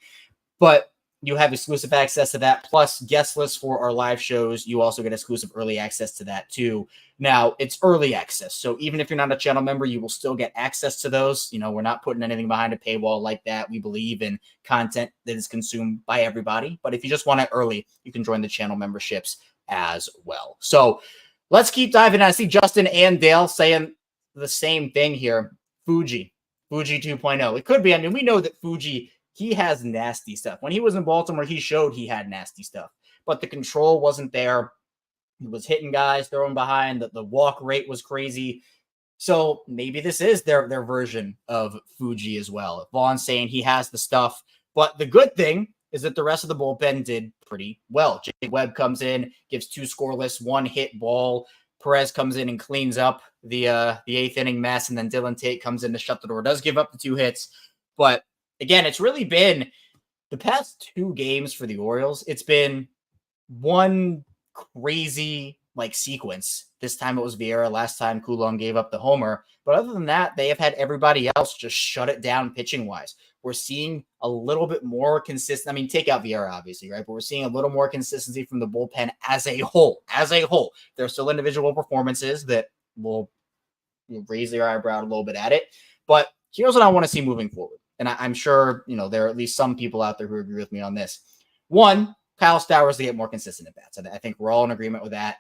But you have exclusive access to that, plus guest lists for our live shows. You also get exclusive early access to that too. Now, it's early access, so even if you're not a channel member, you will still get access to those. You know, we're not putting anything behind a paywall like that. We believe in content that is consumed by everybody. But if you just want it early, you can join the channel memberships as well. So let's keep diving in. I see Justin and Dale saying the same thing here. Fuji 2.0. It could be. I mean, we know that Fuji, he has nasty stuff. When he was in Baltimore, he showed he had nasty stuff, but the control wasn't there. He was hitting guys, throwing behind. The walk rate was crazy. So maybe this is their version of Fuji as well. Vaughn's saying he has the stuff, but the good thing is that the rest of the bullpen did pretty well. Jake Webb comes in, gives 2 scoreless, 1 hit ball. Perez comes in and cleans up the 8th inning mess, and then Dylan Tate comes in to shut the door. Does give up the 2 hits, but again, it's really been the past 2 games for the Orioles. It's been one crazy sequence. This time it was Vieira. Last time Coulon gave up the homer. But other than that, they have had everybody else just shut it down pitching wise. We're seeing a little bit more consistent. I mean, take out Vieira, obviously, right? But we're seeing a little more consistency from the bullpen as a whole. There's still individual performances that will raise their eyebrow a little bit at it. But here's what I want to see moving forward. And I'm sure, there are at least some people out there who agree with me on this. One, Kyle Stowers to get more consistent at bats. I think we're all in agreement with that.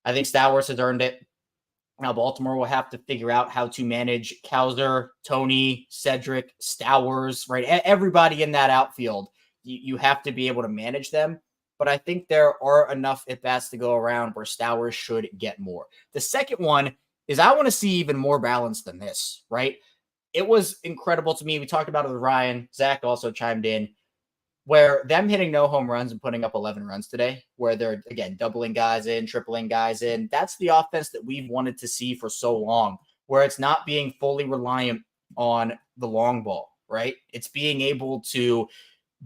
I think Stowers has earned it. Now, Baltimore will have to figure out how to manage Kowser, Tony, Cedric, Stowers, right? Everybody in that outfield, you have to be able to manage them. But I think there are enough at-bats to go around where Stowers should get more. The second one is I want to see even more balance than this, right? It was incredible to me. We talked about it with Ryan. Zach also chimed in. Where them hitting no home runs and putting up 11 runs today, where they're, again, doubling guys in, tripling guys in, that's the offense that we've wanted to see for so long, where it's not being fully reliant on the long ball, right? It's being able to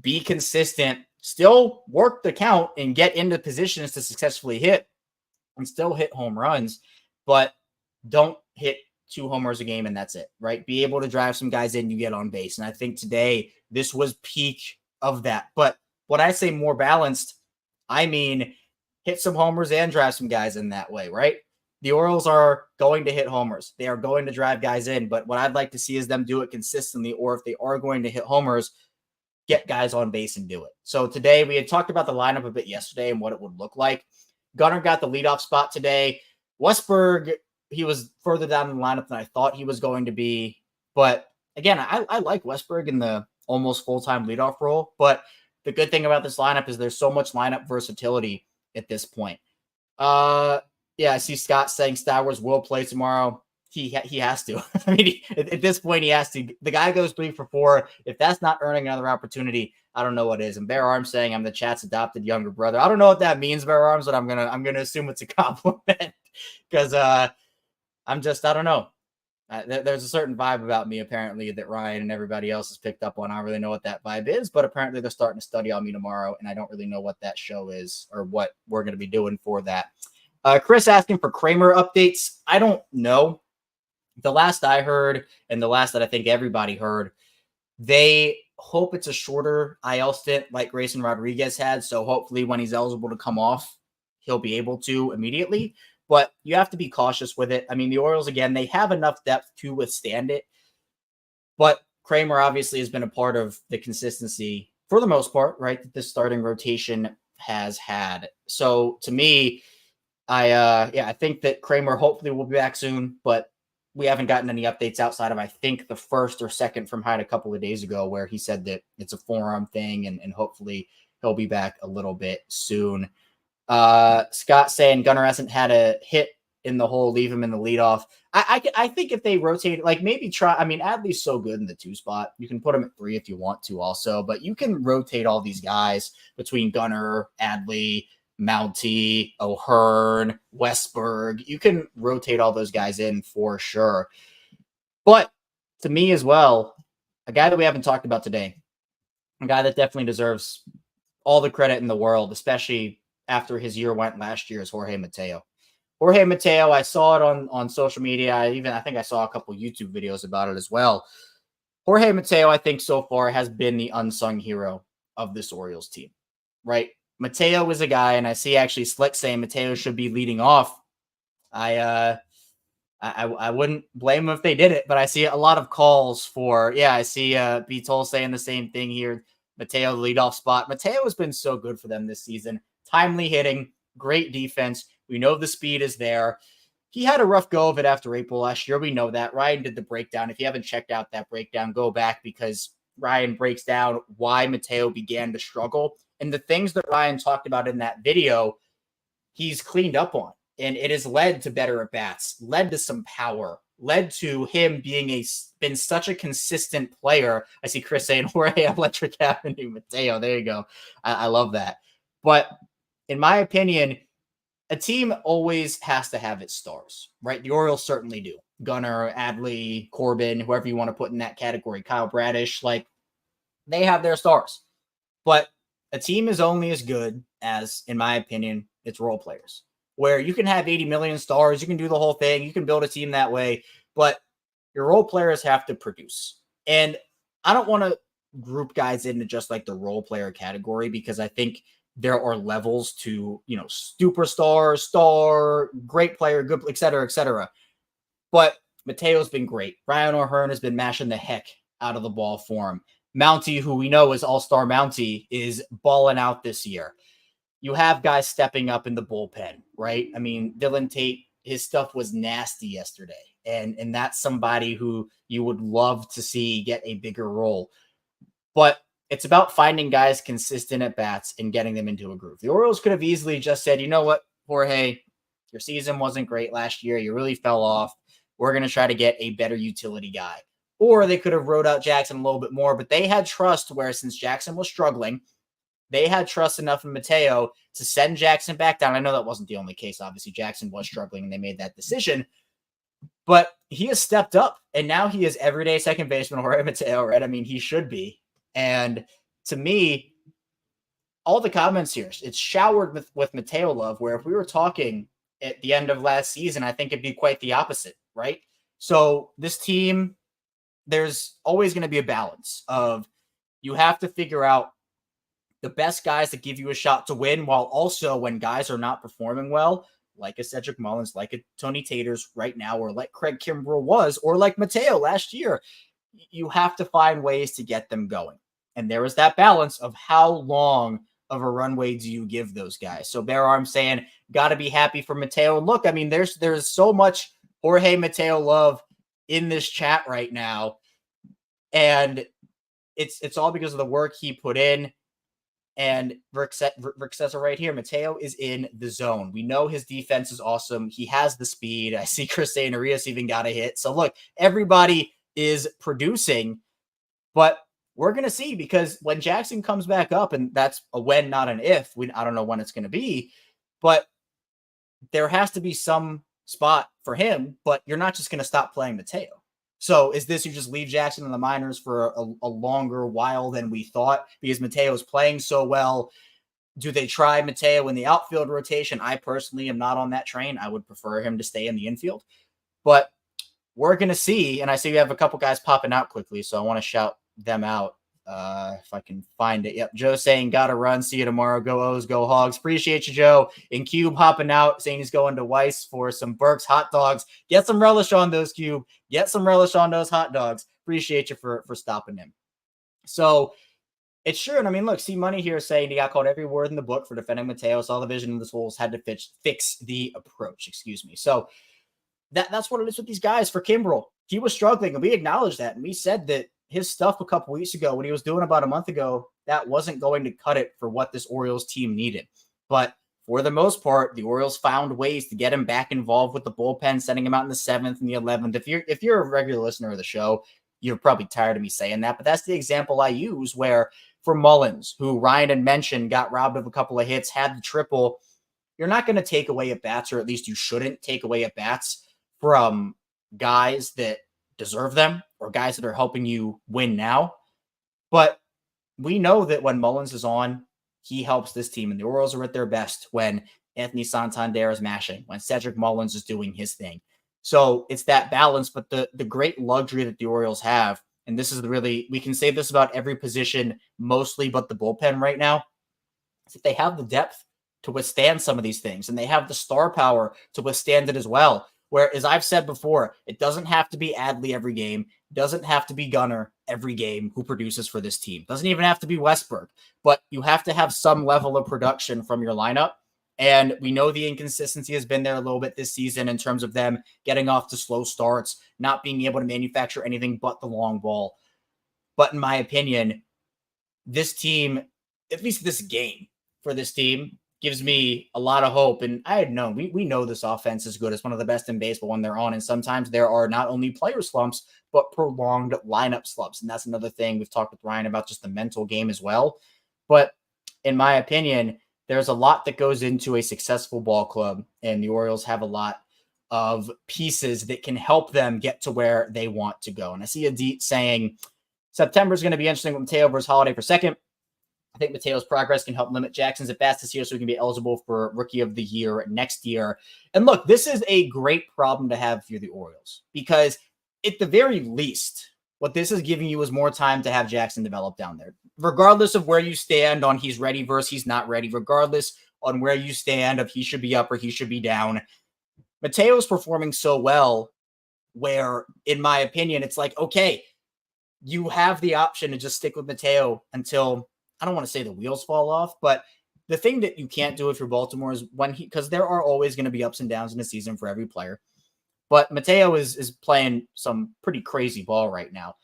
be consistent, still work the count and get into positions to successfully hit and still hit home runs, but don't hit 2 homers a game and that's it, right? Be able to drive some guys in, you get on base. And I think today this was peak of that. But when I say more balanced, I mean hit some homers and drive some guys in that way, right? The Orioles are going to hit homers. They are going to drive guys in. But what I'd like to see is them do it consistently, or if they are going to hit homers, get guys on base and do it. So today we had talked about the lineup a bit yesterday and what it would look like. Gunnar got the leadoff spot today. Westberg, he was further down in the lineup than I thought he was going to be. But again, I like Westberg in the almost full-time leadoff role. But the good thing about this lineup is there's so much lineup versatility at this point. Yeah, I see Scott saying Stowers will play tomorrow. He has to. I mean, at this point, he has to. The guy goes 3 for 4. If that's not earning another opportunity, I don't know what is. And Bear Arms saying I'm the chat's adopted younger brother. I don't know what that means, Bear Arms, but I'm gonna assume it's a compliment because I don't know. There's a certain vibe about me, apparently, that Ryan and everybody else has picked up on. I don't really know what that vibe is, but apparently they're starting to study on me tomorrow, and I don't really know what that show is or what we're going to be doing for that. Chris asking for Kramer updates. I don't know. The last I heard, and the last that I think everybody heard, they hope it's a shorter IL stint like Grayson Rodriguez had, so hopefully when he's eligible to come off, he'll be able to immediately. but you have to be cautious with it. I mean, the Orioles, again, they have enough depth to withstand it, but Kramer obviously has been a part of the consistency for the most part, right, that this starting rotation has had. So to me, I think that Kramer hopefully will be back soon, but we haven't gotten any updates outside of, I think, the first or second from Hyde a couple of days ago where he said that it's a forearm thing and hopefully he'll be back a little bit soon. Scott saying Gunnar hasn't had a hit in the hole, leave him in the leadoff. I think if they rotate, like maybe try, I mean, Adley's so good in the 2 spot. You can put him at 3 if you want to also, but you can rotate all these guys between Gunnar, Adley, Mountie, O'Hearn, Westberg. You can rotate all those guys in for sure. But to me as well, a guy that we haven't talked about today, a guy that definitely deserves all the credit in the world, especially after his year went last year, is Jorge Mateo. Jorge Mateo, I saw it on social media. I think I saw a couple YouTube videos about it as well. Jorge Mateo, I think so far has been the unsung hero of this Orioles team, right? Mateo is a guy, and I see actually Slick saying Mateo should be leading off. I wouldn't blame them if they did it, but I see a lot of calls for, I see Beatol saying the same thing here. Mateo, the leadoff spot. Mateo has been so good for them this season. Timely hitting, great defense. We know the speed is there. He had a rough go of it after April last year. We know that. Ryan did the breakdown. If you haven't checked out that breakdown, go back because Ryan breaks down why Mateo began to struggle. And the things that Ryan talked about in that video, he's cleaned up on. And it has led to better at-bats, led to some power, led to him been such a consistent player. I see Chris saying, Jorge Electric Avenue, Mateo. There you go. I love that. But in my opinion, a team always has to have its stars, right? The Orioles certainly do. Gunnar, Adley, Corbin, whoever you want to put in that category, Kyle Bradish, like they have their stars. But a team is only as good as, in my opinion, its role players. Where you can have 80 million stars, you can do the whole thing, you can build a team that way, but your role players have to produce. And I don't want to group guys into just like the role player category because I think there are levels to, superstar, star, great player, good, et cetera, et cetera. But Mateo's been great. Ryan O'Hearn has been mashing the heck out of the ball for him. Mountie, who we know is all-star Mountie, is balling out this year. You have guys stepping up in the bullpen, right? I mean, Dylan Tate, his stuff was nasty yesterday. And that's somebody who you would love to see get a bigger role. But it's about finding guys consistent at bats and getting them into a groove. The Orioles could have easily just said, you know what, Jorge, your season wasn't great last year. You really fell off. We're going to try to get a better utility guy. Or they could have rode out Jackson a little bit more, but they had trust where since Jackson was struggling, they had trust enough in Mateo to send Jackson back down. I know that wasn't the only case. Obviously, Jackson was struggling and they made that decision. But he has stepped up, and now he is everyday second baseman Jorge Mateo, right? I mean, he should be. And to me, all the comments here, it's showered with Mateo love, where if we were talking at the end of last season, I think it'd be quite the opposite, right? So this team, there's always going to be a balance of you have to figure out the best guys that give you a shot to win, while also when guys are not performing well, like a Cedric Mullins, like a Tony Taters right now, or like Craig Kimbrell was, or like Mateo last year, you have to find ways to get them going. And there is that balance of how long of a runway do you give those guys. So Bear Arm saying, got to be happy for Mateo. And look, I mean, there's so much Jorge Mateo love in this chat right now. And it's all because of the work he put in. And Rick says it right here. Mateo is in the zone. We know his defense is awesome. He has the speed. I see Chris saying Arias even got a hit. So look, everybody is producing, but we're going to see, because when Jackson comes back up, and that's a when, not an if, I don't know when it's going to be, but there has to be some spot for him, but you're not just going to stop playing Mateo. So is this, you just leave Jackson in the minors for a longer while than we thought because Mateo is playing so well? Do they try Mateo in the outfield rotation? I personally am not on that train. I would prefer him to stay in the infield, but we're going to see. And I see we have a couple guys popping out quickly, so I want to shout them out. If I can find it. Yep. Joe saying, gotta run. See you tomorrow. Go O's, go Hogs. Appreciate you, Joe. And Cube hopping out saying he's going to Weiss for some Burke's hot dogs. Get some relish on those, Cube. Get some relish on those hot dogs. Appreciate you for stopping him. So it's true. And I mean, look, see Money here saying he got called every word in the book for defending Mateo. Saw the vision of the Souls, had to fix the approach. Excuse me. So that's what it is with these guys. For Kimbrel, he was struggling, and we acknowledged that. And we said that his stuff a couple weeks ago, what he was doing about a month ago, that wasn't going to cut it for what this Orioles team needed. But for the most part, the Orioles found ways to get him back involved with the bullpen, sending him out in the 7th and the 11th. If you're a regular listener of the show, you're probably tired of me saying that, but that's the example I use where for Mullins, who Ryan had mentioned got robbed of a couple of hits, had the triple, you're not going to take away at bats, or at least you shouldn't take away at bats from guys that deserve them or guys that are helping you win now. But we know that when Mullins is on, he helps this team, and the Orioles are at their best when Anthony Santander is mashing, when Cedric Mullins is doing his thing. So it's that balance, but the great luxury that the Orioles have, and this is we can say this about every position mostly but the bullpen right now, is that they have the depth to withstand some of these things, and they have the star power to withstand it as well. Where, as I've said before, it doesn't have to be Adley every game. It doesn't have to be Gunnar every game who produces for this team. It doesn't even have to be Westberg. But you have to have some level of production from your lineup. And we know the inconsistency has been there a little bit this season in terms of them getting off to slow starts, not being able to manufacture anything but the long ball. But in my opinion, this team, at least this game for this team, gives me a lot of hope. And I had known, we know this offense is good. It's one of the best in baseball when they're on. And sometimes there are not only player slumps, but prolonged lineup slumps. And that's another thing we've talked with Ryan about, just the mental game as well. But in my opinion, there's a lot that goes into a successful ball club, and the Orioles have a lot of pieces that can help them get to where they want to go. And I see Adit saying September is going to be interesting with Mateo versus Holiday for second. I think Mateo's progress can help limit Jackson's at bats this year so he can be eligible for Rookie of the Year next year. And look, this is a great problem to have if you're the Orioles, because at the very least, what this is giving you is more time to have Jackson develop down there. Regardless of where you stand on he's ready versus he's not ready, regardless on where you stand of he should be up or he should be down, Mateo's performing so well where, in my opinion, it's like, okay, you have the option to just stick with Mateo until, I don't want to say the wheels fall off, but the thing that you can't do if you're Baltimore is because there are always going to be ups and downs in the season for every player. But Mateo is playing some pretty crazy ball right now.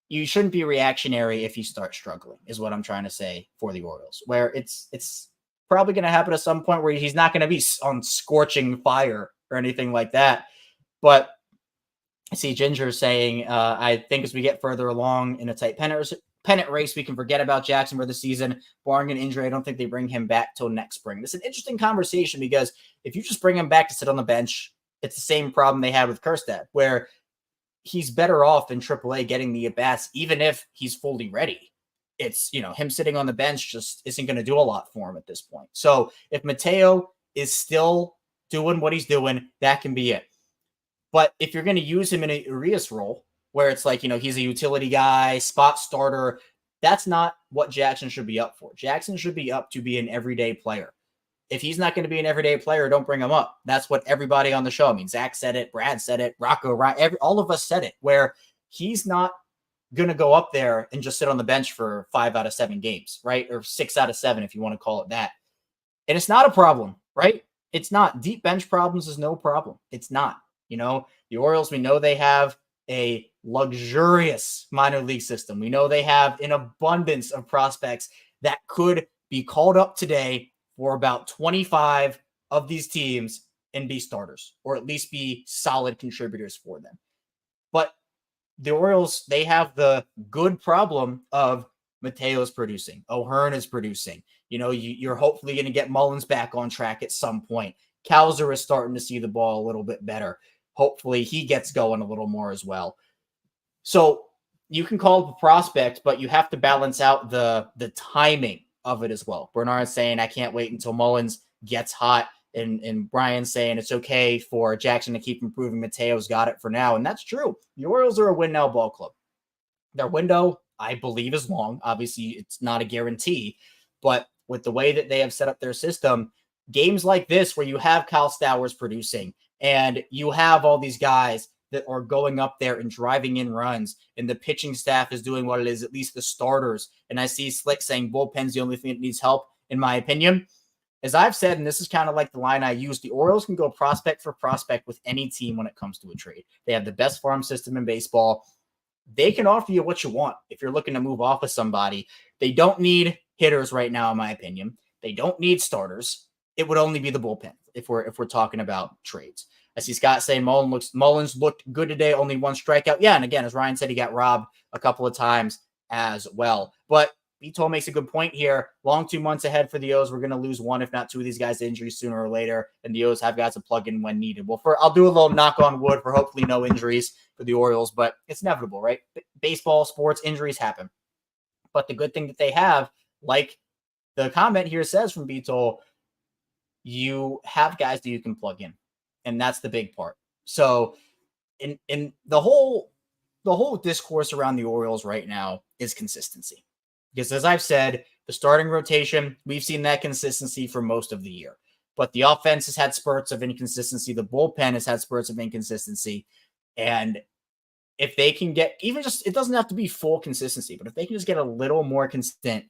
You shouldn't be reactionary if you start struggling, is what I'm trying to say for the Orioles, where it's probably going to happen at some point where he's not going to be on scorching fire or anything like that. But I see Ginger saying, I think as we get further along in a tight pennant race, we can forget about Jackson for the season. Barring an injury, I don't think they bring him back till next spring. This is an interesting conversation because if you just bring him back to sit on the bench, it's the same problem they had with Kjerstad, where he's better off in AAA getting the at-bats, even if he's fully ready. It's, him sitting on the bench just isn't going to do a lot for him at this point. So if Mateo is still doing what he's doing, that can be it. But if you're going to use him in a Urias role, where it's like, he's a utility guy, spot starter, that's not what Jackson should be up for. Jackson should be up to be an everyday player. If he's not going to be an everyday player, don't bring him up. That's what everybody on the show, Zach said it, Brad said it, Rocco, Ryan, all of us said it, where he's not going to go up there and just sit on the bench for 5 out of 7 games, right? Or 6 out of 7, if you want to call it that. And it's not a problem, right? It's not. Deep bench problems is no problem. It's not. The Orioles, we know they have a luxurious minor league system. We know they have an abundance of prospects that could be called up today for about 25 of these teams and be starters, or at least be solid contributors for them. But the Orioles, they have the good problem of Mateo's producing, O'Hearn is producing. You're hopefully going to get Mullins back on track at some point. Kowser is starting to see the ball a little bit better. Hopefully he gets going a little more as well. So you can call it a prospect, but you have to balance out the timing of it as well. Bernard's saying, I can't wait until Mullins gets hot. And Brian's saying it's okay for Jackson to keep improving. Mateo's got it for now. And that's true. The Orioles are a win now ball club. Their window, I believe is long. Obviously, it's not a guarantee, but with the way that they have set up their system, games like this where you have Kyle Stowers producing and you have all these guys that are going up there and driving in runs, and the pitching staff is doing what it is, at least the starters. And I see Slick saying bullpen's the only thing that needs help, in my opinion. As I've said, and this is kind of like the line I use, the Orioles can go prospect for prospect with any team when it comes to a trade. They have the best farm system in baseball. They can offer you what you want if you're looking to move off of somebody. They don't need hitters right now, in my opinion. They don't need starters. It would only be the bullpen if we're talking about trades. I see Scott saying Mullins looked good today, only one strikeout. Yeah, and again, as Ryan said, he got robbed a couple of times as well. But Beto makes a good point here. Long 2 months ahead for the O's. We're going to lose one, if not two of these guys to injuries sooner or later, and the O's have guys to plug in when needed. Well, I'll do a little knock on wood for hopefully no injuries for the Orioles, but it's inevitable, right? Baseball, sports, injuries happen. But the good thing that they have, like the comment here says from Beto, you have guys that you can plug in. And that's the big part. So in the whole discourse around the Orioles right now is consistency. Because as I've said, the starting rotation, we've seen that consistency for most of the year. But the offense has had spurts of inconsistency. The bullpen has had spurts of inconsistency. And if they can get even just, it doesn't have to be full consistency, but if they can just get a little more consistent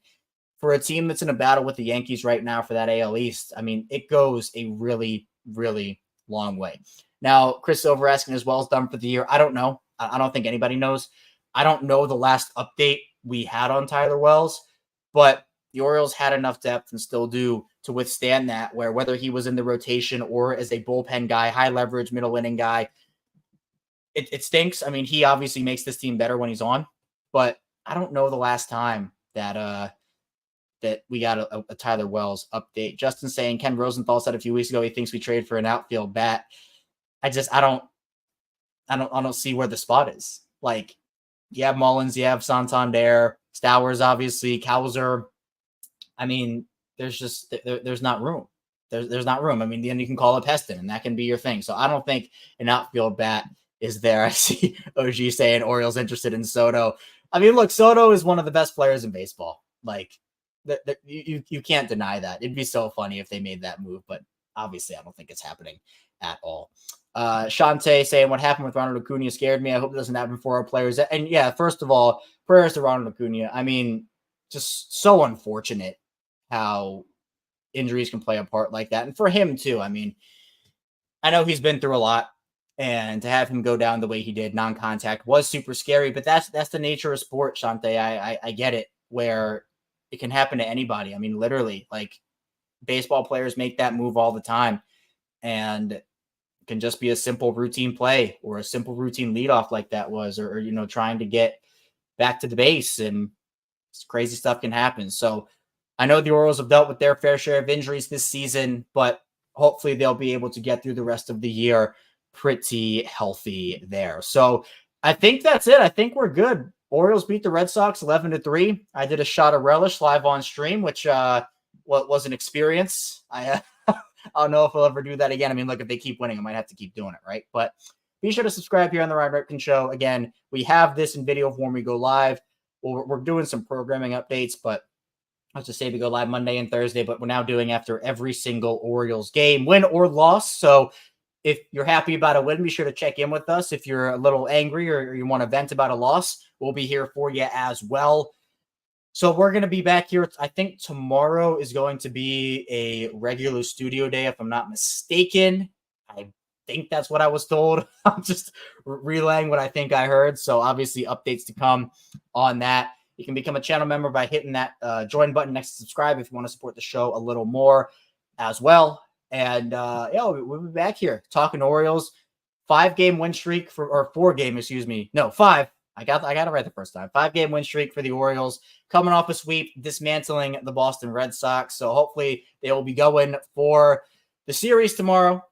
for a team that's in a battle with the Yankees right now for that AL East, I mean, it goes a really, really long way. Now, Chris Silver asking as well as done for the year. I don't know. I don't think anybody knows. I don't know the last update we had on Tyler Wells, but the Orioles had enough depth and still do to withstand that, where whether he was in the rotation or as a bullpen guy, high leverage, middle inning guy, it stinks. I mean, he obviously makes this team better when he's on, but I don't know the last time that we got a Tyler Wells update. Justin saying Ken Rosenthal said a few weeks ago he thinks we trade for an outfield bat. I don't see where the spot is. Like, you have Mullins, you have Santander, Stowers, obviously, Cowser. I mean, there's not room. There's not room. I mean, then you can call up Heston, and that can be your thing. So I don't think an outfield bat is there. I see OG saying Orioles interested in Soto. I mean, look, Soto is one of the best players in baseball. Like, you can't deny that. It'd be so funny if they made that move, but obviously I don't think it's happening at all. Shante saying what happened with Ronald Acuna scared me. I hope it doesn't happen for our players. And yeah, first of all, prayers to Ronald Acuna. I mean, just so unfortunate how injuries can play a part like that. And for him too. I mean, I know he's been through a lot, and to have him go down the way he did, non-contact, was super scary, but that's the nature of sport, Shante. I get it, where it can happen to anybody. I mean, literally, like, baseball players make that move all the time, and can just be a simple routine play or a simple routine leadoff like that was, or trying to get back to the base, and crazy stuff can happen. So I know the Orioles have dealt with their fair share of injuries this season, but hopefully they'll be able to get through the rest of the year pretty healthy there. So I think that's it. I think we're good. Orioles beat the Red Sox 11-3. I did a shot of relish live on stream, which was an experience. I don't know if I'll ever do that again. I mean, look, if they keep winning, I might have to keep doing it, right? But be sure to subscribe here on the Ryan Ripken Show. Again, we have this in video form. We go live. Well, we're doing some programming updates, but let's just say we go live Monday and Thursday, but we're now doing after every single Orioles game, win or loss. So if you're happy about a win, be sure to check in with us. If you're a little angry or you want to vent about a loss, we'll be here for you as well. So we're going to be back here. I think tomorrow is going to be a regular studio day, if I'm not mistaken. I think that's what I was told. I'm just relaying what I think I heard. So obviously updates to come on that. You can become a channel member by hitting that join button next to subscribe if you want to support the show a little more as well. And we'll be back here talking Orioles. 5-game win streak or 4-game, excuse me. No, 5. I got it right the first time. 5-game win streak for the Orioles, coming off a sweep, dismantling the Boston Red Sox. So hopefully they will be going for the series tomorrow.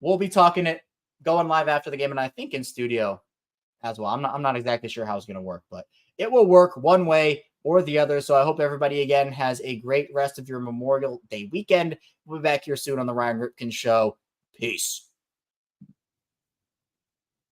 We'll be talking it, going live after the game, and I think in studio as well. I'm not exactly sure how it's going to work, but it will work one way or the other. So I hope everybody again has a great rest of your Memorial Day weekend. We'll be back here soon on the Ryan Ripken Show. Peace.